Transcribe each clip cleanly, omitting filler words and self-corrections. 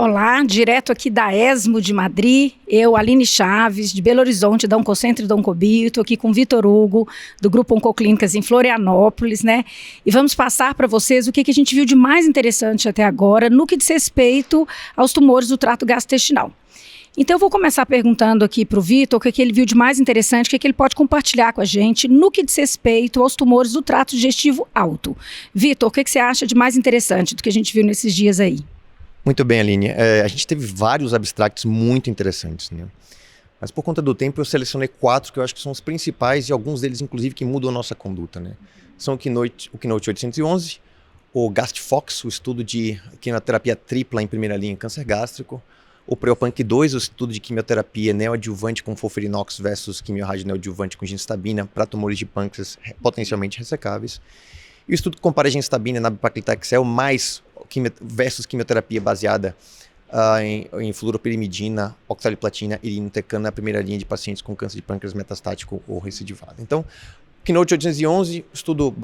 Olá, direto aqui da ESMO de Madrid, eu, Aline Chaves, de Belo Horizonte, da Oncocentro e da Oncobio, estou aqui com o Vitor Hugo, do Grupo Oncoclínicas em Florianópolis, né? E vamos passar para vocês o que a gente viu de mais interessante até agora no que diz respeito aos tumores do trato gastrointestinal. Então eu vou começar perguntando aqui para o Vitor o que ele viu de mais interessante, o que ele pode compartilhar com a gente no que diz respeito aos tumores do trato digestivo alto. Vitor, o que você acha de mais interessante do que a gente viu nesses dias aí? Muito bem, Aline. A gente teve vários abstracts muito interessantes, né? Mas por conta do tempo eu selecionei 4 que eu acho que são os principais e alguns deles, inclusive, que mudam a nossa conduta, né? São o Keynote 811, o GastFox, o estudo de quimioterapia tripla em primeira linha em câncer gástrico, o Preopanc 2, o estudo de quimioterapia neoadjuvante com FOLFIRINOX versus quimiorrádio neoadjuvante com gemcitabina para tumores de pâncreas potencialmente ressecáveis, e o estudo que compara gemcitabina e nab-paclitaxel mais versus quimioterapia baseada em fluoropirimidina, oxaliplatina e irinotecan na primeira linha de pacientes com câncer de pâncreas metastático ou recidivado. Então, Keynote 811, estudo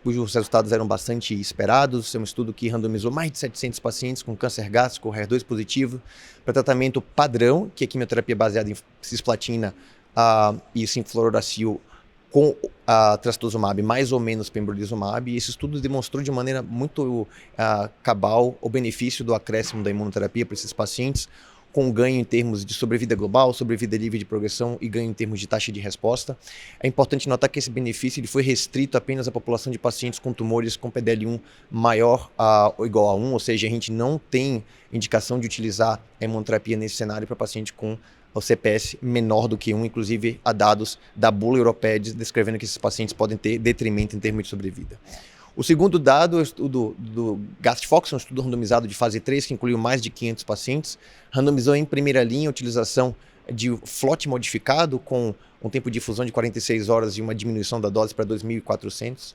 cujos resultados eram bastante esperados. É um estudo que randomizou mais de 700 pacientes com câncer gástrico, HER2 positivo, para tratamento padrão, que é quimioterapia baseada em cisplatina e sinfluoracil com a trastuzumab mais ou menos pembrolizumab, e esse estudo demonstrou de maneira muito cabal o benefício do acréscimo da imunoterapia para esses pacientes, com ganho em termos de sobrevida global, sobrevida livre de progressão e ganho em termos de taxa de resposta. É importante notar que esse benefício ele foi restrito apenas à população de pacientes com tumores com PDL1 maior ou igual a 1, ou seja, a gente não tem indicação de utilizar a imunoterapia nesse cenário para paciente com o CPS menor do que 1, inclusive há dados da bula europeia descrevendo que esses pacientes podem ter detrimento em termos de sobrevida. O segundo dado é o estudo do GastFox, um estudo randomizado de fase 3, que incluiu mais de 500 pacientes, randomizou em primeira linha a utilização de FLOT modificado com um tempo de difusão de 46 horas e uma diminuição da dose para 2.400,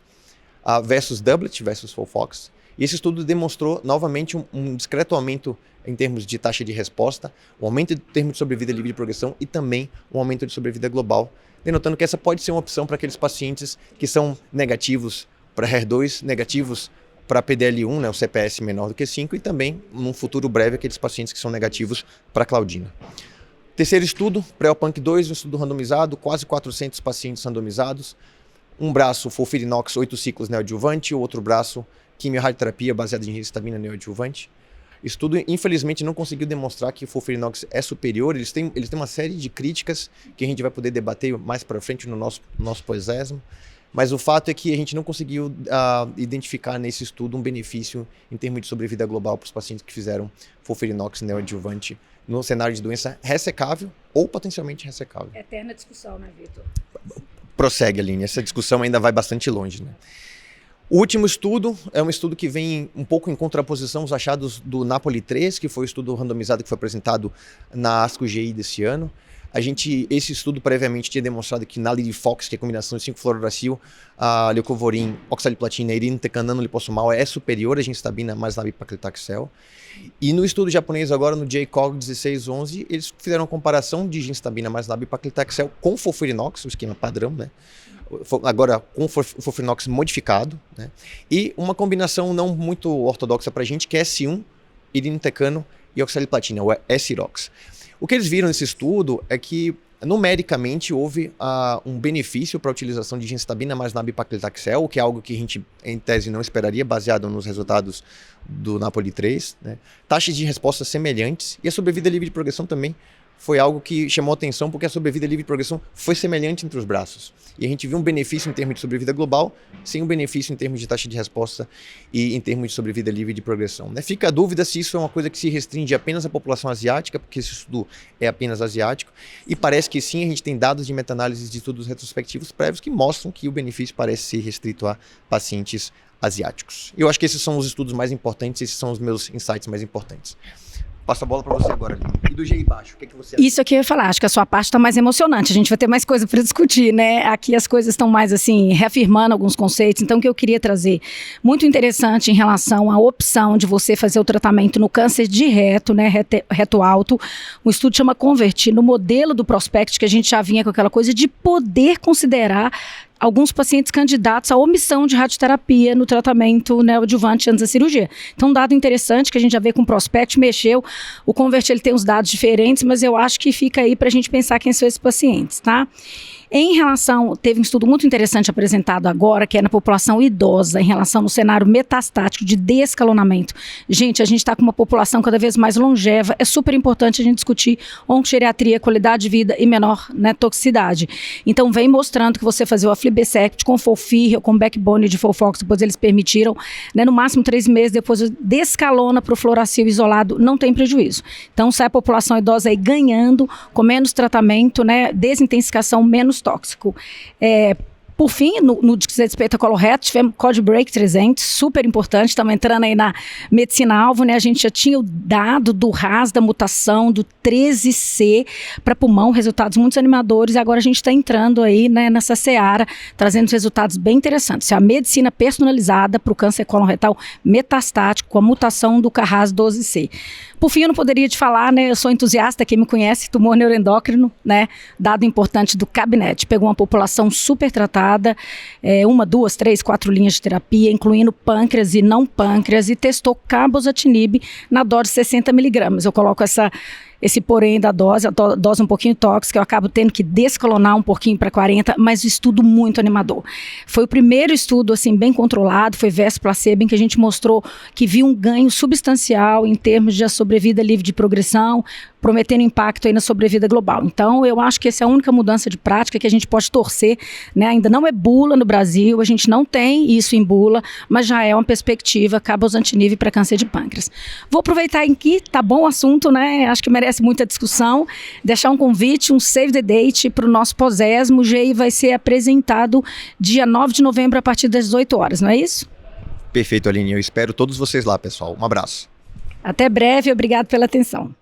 versus doublet, versus FOLFOX. E esse estudo demonstrou novamente um discreto aumento em termos de taxa de resposta, um aumento em termos de sobrevida livre de progressão e também um aumento de sobrevida global, denotando que essa pode ser uma opção para aqueles pacientes que são negativos para HER2, negativos para PDL1, né, o CPS menor do que 5, e também, num futuro breve, aqueles pacientes que são negativos para Claudina. Terceiro estudo, Preopanc 2, um estudo randomizado, quase 400 pacientes randomizados, um braço FOLFIRINOX 8 ciclos neoadjuvante, o outro braço quimiorradioterapia baseada em gemcitabina neoadjuvante. Estudo, infelizmente, não conseguiu demonstrar que o FOLFIRINOX é superior. Eles têm uma série de críticas que a gente vai poder debater mais para frente no nosso pós-ESMO. Mas o fato é que a gente não conseguiu identificar nesse estudo um benefício em termos de sobrevida global para os pacientes que fizeram FOLFIRINOX neoadjuvante no cenário de doença ressecável ou potencialmente ressecável. Eterna discussão, né, Vitor? Prossegue, Aline. Essa discussão ainda vai bastante longe, né? O último estudo é um estudo que vem um pouco em contraposição aos achados do Napoli 3, que foi o estudo randomizado que foi apresentado na ASCO-GI desse ano. Esse estudo previamente tinha demonstrado que Nalirifox, que é a combinação de 5-fluoruracil, leucovorin, oxaliplatina e irinotecan nanoliposomal é superior a gemcitabina mais nab-paclitaxel. E no estudo japonês agora, no JCOG 1611, eles fizeram uma comparação de gemcitabina mais nab-paclitaxel com FOLFIRINOX, o esquema padrão, né? Agora com FOLFIRINOX modificado, né? E uma combinação não muito ortodoxa para a gente, que é S1, irinotecano e oxaliplatina, o S-Irox. O que eles viram nesse estudo é que, numericamente, houve um benefício para a utilização de gemcitabina mais nab-paclitaxel, que é algo que a gente, em tese, não esperaria, baseado nos resultados do Napoli 3, né? Taxas de resposta semelhantes, e a sobrevida livre de progressão também foi algo que chamou atenção, porque a sobrevida livre de progressão foi semelhante entre os braços. E a gente viu um benefício em termos de sobrevida global, sem um benefício em termos de taxa de resposta e em termos de sobrevida livre de progressão, né? Fica a dúvida se isso é uma coisa que se restringe apenas à população asiática, porque esse estudo é apenas asiático, e parece que sim, a gente tem dados de meta-análise de estudos retrospectivos prévios que mostram que o benefício parece ser restrito a pacientes asiáticos. Eu acho que esses são os estudos mais importantes, esses são os meus insights mais importantes. Passo a bola para você agora, Aline. E do GI baixo, o que você acha? Isso aqui eu ia falar, acho que a sua parte está mais emocionante, a gente vai ter mais coisa para discutir, né? Aqui as coisas estão mais assim, reafirmando alguns conceitos, então o que eu queria trazer, muito interessante em relação à opção de você fazer o tratamento no câncer de reto, né, reto alto, um estudo chama Convertir, no modelo do Prospect, que a gente já vinha com aquela coisa de poder considerar alguns pacientes candidatos à omissão de radioterapia no tratamento neoadjuvante antes da cirurgia. Então, um dado interessante que a gente já vê com o Prospect, mexeu, o Convert ele tem uns dados diferentes, mas eu acho que fica aí para a gente pensar quem são esses pacientes, tá? Em relação, teve um estudo muito interessante apresentado agora, que é na população idosa, em relação no cenário metastático de descalonamento. Gente, a gente está com uma população cada vez mais longeva, é super importante a gente discutir oncogeriatria, qualidade de vida e menor toxicidade. Então, vem mostrando que você fazer o aflibercept com FOLFIR ou com backbone de FOLFOX, depois eles permitiram, no máximo 3 meses, depois descalona para o fluoracil isolado, não tem prejuízo. Então, sai a população idosa aí ganhando, com menos tratamento, desintensificação, menos tóxico. Por fim, no que diz respeito a coloreto, tivemos Code Break 300, super importante, estamos entrando aí na medicina-alvo, a gente já tinha o dado do RAS, da mutação, do 13C para pulmão, resultados muito animadores, e agora a gente está entrando aí nessa seara, trazendo resultados bem interessantes. A medicina personalizada para o câncer coloretal metastático, com a mutação do CARAS 12C. Por fim, eu não poderia te falar, eu sou entusiasta, quem me conhece, tumor neuroendócrino, dado importante do CABINET, pegou uma população super tratada, 1, 2, 3, 4 linhas de terapia, incluindo pâncreas e não pâncreas, e testou cabozantinib na dose de 60 miligramas. Eu coloco esse porém da dose, a dose um pouquinho tóxica, eu acabo tendo que descalonar um pouquinho para 40, mas o estudo muito animador. Foi o primeiro estudo, assim, bem controlado, foi versus placebo, em que a gente mostrou que viu um ganho substancial em termos de sobrevida livre de progressão, prometendo impacto aí na sobrevida global. Então, eu acho que essa é a única mudança de prática que a gente pode torcer, Ainda não é bula no Brasil, a gente não tem isso em bula, mas já é uma perspectiva cabozantinib para câncer de pâncreas. Vou aproveitar aqui, tá bom o assunto, Acho que merece muita discussão, deixar um convite, um save the date para o nosso pós-ESMO. O GI vai ser apresentado dia 9 de novembro a partir das 18 horas, não é isso? Perfeito, Aline. Eu espero todos vocês lá, pessoal. Um abraço. Até breve, obrigado pela atenção.